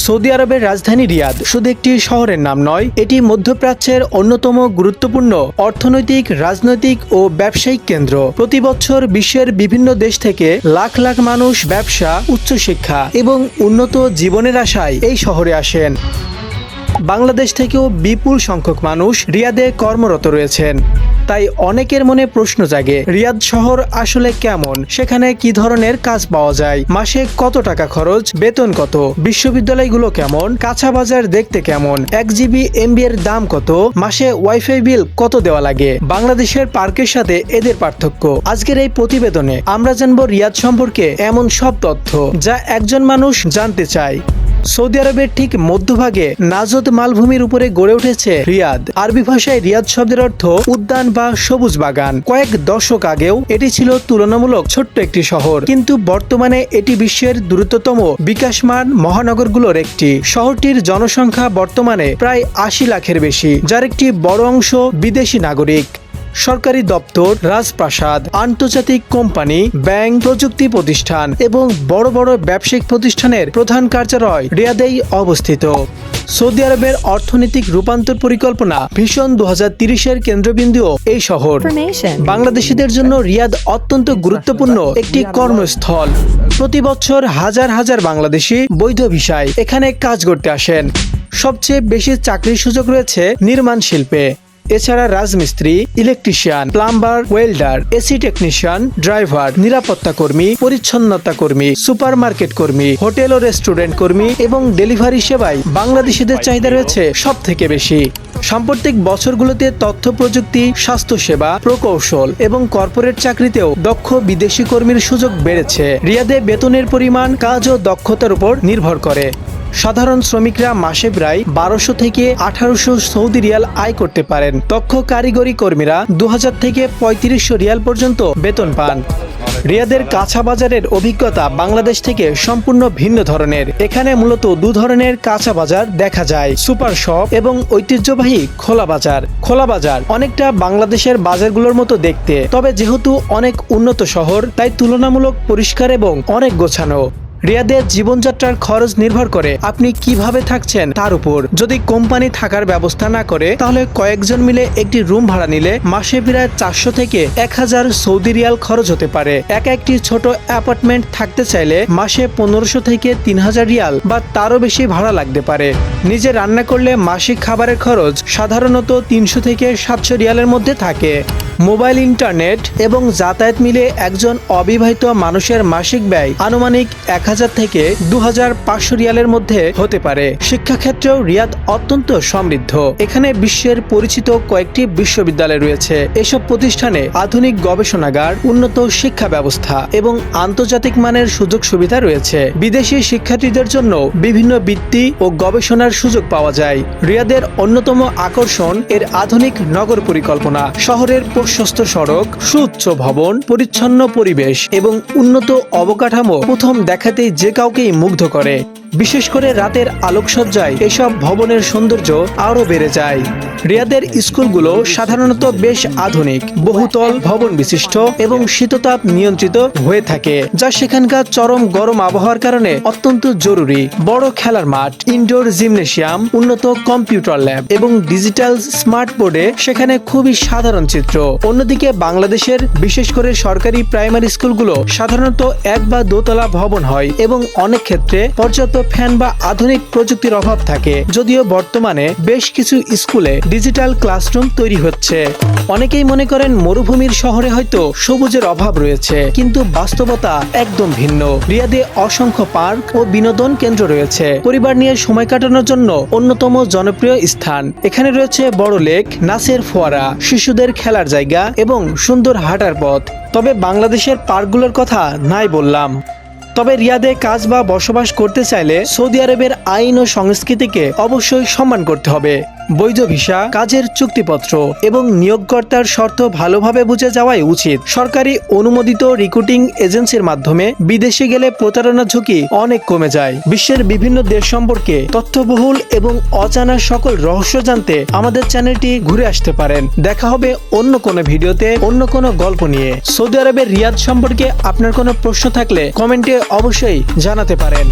Saudi আরবের রাজধানী রিয়াদ শুধু একটি শহরের নাম নয়, এটি মধ্যপ্রাচ্যের অন্যতম গুরুত্বপূর্ণ অর্থনৈতিক, রাজনৈতিক ও ব্যবসায়িক কেন্দ্র। প্রতি বছর বিশ্বের বিভিন্ন দেশ থেকে লাখ লাখ মানুষ ব্যবসা, উচ্চশিক্ষা এবং উন্নত জীবনের আশায় এই শহরে আসেন। বাংলাদেশ থেকেও বিপুল সংখ্যক মানুষ রিয়াদে কর্মরত রয়েছেন। তাই অনেকের মনে প্রশ্ন জাগে, রিয়াদ শহর আসলে কেমন, সেখানে কি ধরনের কাজ পাওয়া যায়, মাসে কত টাকা খরচ, বেতন কত, বিশ্ববিদ্যালয়গুলো কেমন, কাঁচা বাজার দেখতে কেমন, 1 GB MB এর দাম কত, মাসে ওয়াইফাই বিল কত দেওয়া লাগে, বাংলাদেশের পার্কের সাথে এদের পার্থক্য। আজকের এই প্রতিবেদনে আমরা জানবো রিয়াদ সম্পর্কে এমন সব তথ্য যা একজন মানুষ জানতে চায়। সৌদি আরবের ঠিক মধ্যভাগে নাজদ মালভূমির উপরে গড়ে উঠেছে রিয়াদ। আরবি ভাষায় রিয়াদ শব্দের অর্থ উদ্যান বা সবুজ বাগান। কয়েক দশক আগেও এটি ছিল তুলনামূলক ছোট্ট একটি শহর, কিন্তু বর্তমানে এটি বিশ্বের দ্রুততম বিকাশমান মহানগরগুলোর একটি। শহরটির জনসংখ্যা বর্তমানে প্রায় 80 লাখের বেশি, যার একটি বড় অংশ বিদেশি নাগরিক। সরকারি দপ্তর, রাজপ্রাসাদ, আন্তর্জাতিক কোম্পানি, ব্যাংক, প্রযুক্তি প্রতিষ্ঠান এবং বড় বড় ব্যবসায়িক প্রতিষ্ঠানের প্রধান কার্যালয় রিয়াদেই অবস্থিত। সৌদি আরবের অর্থনৈতিক রূপান্তর পরিকল্পনা ভিশন 2030-এর কেন্দ্রবিন্দুও এই শহর। বাংলাদেশিদের জন্য রিয়াদ অত্যন্ত গুরুত্বপূর্ণ একটি কর্মস্থল। প্রতি বছর হাজার হাজার বাংলাদেশি বৈধ ভিসায় এখানে কাজ করতে আসেন। সবচেয়ে বেশি চাকরির সুযোগ রয়েছে নির্মাণ শিল্পে। এছাড়া রাজমিস্ত্রি, electrician, plumber, welder, AC technician, driver, নিরাপত্তা কর্মী, পরিচ্ছন্নতা কর্মী, সুপারমার্কেট কর্মী, হোটেল ও রেস্টুরেন্ট কর্মী এবং ডেলিভারি সেবায় বাংলাদেশিদের চাহিদা রয়েছে সব থেকে বেশি। সাম্প্রতিক বছরগুলোতে তথ্য প্রযুক্তি, স্বাস্থ্যসেবা, প্রকৌশল এবং কর্পোরেট চাকরিতেও দক্ষ বিদেশি কর্মীর সুযোগ বেড়েছে। রিয়াদে বেতনের পরিমাণ কাজ ও দক্ষতার উপর নির্ভর করে। সাধারণ শ্রমিকরা মাসে প্রায় 1200 থেকে 1800 সৌদি রিয়াল আয় করতে পারেন। দক্ষ কারিগরি কর্মীরা 2000 থেকে 3500 রিয়াল পর্যন্ত বেতন পান। রিয়াদের কাঁচা বাজারের অভিজ্ঞতা বাংলাদেশ থেকে সম্পূর্ণ ভিন্ন ধরনের। এখানে মূলত দু ধরনের কাঁচা বাজার দেখা যায়, সুপার শপ এবং ঐতিহ্যবাহী খোলা বাজার। খোলা বাজার অনেকটা বাংলাদেশের বাজারগুলোর মতো দেখতে, তবে যেহেতু অনেক উন্নত শহর তাই তুলনামূলক পরিষ্কার এবং অনেক গোছানো। রিয়াদের জীবনযাত্রার খরচ নির্ভর করে আপনি কিভাবে থাকছেন তার উপর। যদি কোম্পানি থাকার ব্যবস্থা না করে তাহলে কয়েকজন মিলে একটি রুম ভাড়া নিলে মাসে প্রায় 400 থেকে 1000 সৌদি রিয়াল খরচ হতে পারে। একটি ছোট অ্যাপার্টমেন্ট থাকতে চাইলে মাসে 1500 থেকে 3000 রিয়াল বা তারও বেশি ভাড়া লাগতে পারে। নিজে রান্না করলে মাসিক খাবারের খরচ সাধারণত 300 থেকে 700 রিয়ালের মধ্যে থাকে। মোবাইল, ইন্টারনেট এবং যাতায়াত মিলে একজন অবিবাহিত মানুষের মাসিক ব্যয় আনুমানিক 1000 থেকে 2500 রিয়ালের মধ্যে হতে পারে। শিক্ষাক্ষেত্রেও রিয়াদ অত্যন্ত সমৃদ্ধ। এখানে বিশ্বের পরিচিত কয়েকটি বিশ্ববিদ্যালয় রয়েছে। এসব প্রতিষ্ঠানে আধুনিক গবেষণাগার, উন্নত শিক্ষা ব্যবস্থা এবং আন্তর্জাতিক মানের সুযোগ সুবিধা রয়েছে। বিদেশি শিক্ষার্থীদের জন্য বিভিন্ন বৃত্তি ও গবেষণার সুযোগ পাওয়া যায়। রিয়াদের অন্যতম আকর্ষণ এর আধুনিক নগর পরিকল্পনা। শহরের প্রশস্ত সড়ক, সুউচ্চ ভবন, পরিচ্ছন্ন পরিবেশ এবং উন্নত অবকাঠামো প্রথম দেখাতেই যে কাউকেই মুগ্ধ করে। বিশেষ করে রাতের আলোকসজ্জায় এসব ভবনের সৌন্দর্য আরও বেড়ে যায়। রিয়াদের স্কুলগুলো সাধারণত বেশ আধুনিক, বহুতল ভবন বিশিষ্ট এবং শীততাপ নিয়ন্ত্রিত হয়ে থাকে, যা সেখানকার চরম গরম আবহাওয়ার কারণে অত্যন্ত জরুরি। বড় খেলার মাঠ, ইনডোর জিমনেশিয়াম, উন্নত কম্পিউটার ল্যাব এবং ডিজিটাল স্মার্ট বোর্ডে সেখানে খুবই সাধারণ চিত্র। অন্যদিকে বাংলাদেশের বিশেষ করে সরকারি প্রাইমারি স্কুলগুলো সাধারণত 1 বা 2 তলা ভবন হয় এবং অনেক ক্ষেত্রে পর্যাপ্ত ফ্যান বা আধুনিক প্রযুক্তির অভাব থাকে। যদিও বর্তমানে বেশ কিছু স্কুলে ডিজিটাল ক্লাসরুম তৈরি হচ্ছে। অনেকেই মনে করেন মরুভূমির শহরে হয়তো সবুজের অভাব রয়েছে, কিন্তু বাস্তবতা একদম ভিন্ন। রিয়াদে অসংখ্য পার্ক ও বিনোদন কেন্দ্র রয়েছে। পরিবার নিয়ে সময় কাটানোর জন্য অন্যতম জনপ্রিয় স্থান। এখানে রয়েছে বড় লেক, নাচের ফোয়ারা, শিশুদের খেলার জায়গা এবং সুন্দর হাঁটার পথ। তবে বাংলাদেশের পার্কগুলোর কথা নাই বললাম। তবে রিয়াদে কাজ বা বসবাস করতে চাইলে সৌদি আরবের আইন ও সংস্কৃতিকে অবশ্যই সম্মান করতে হবে। বৈধ ভিসা, কাজের চুক্তিপত্র এবং নিয়োগকর্তার শর্ত ভালোভাবে বুঝে যাওয়াই উচিত। সরকারি অনুমোদিত রিক্রুটিং এজেন্সির মাধ্যমে বিদেশে গেলে প্রতারণার ঝুঁকি অনেক কমে যায়। বিশ্বের বিভিন্ন দেশ সম্পর্কে তথ্যবহুল এবং অজানা সকল রহস্য জানতে আমাদের চ্যানেলটি ঘুরে আসতে পারেন। দেখা হবে অন্য কোনো ভিডিওতে অন্য কোনো গল্প নিয়ে। সৌদি আরবের রিয়াদ সম্পর্কে আপনার কোনো প্রশ্ন থাকলে কমেন্টে অবশ্যই জানাতে পারেন।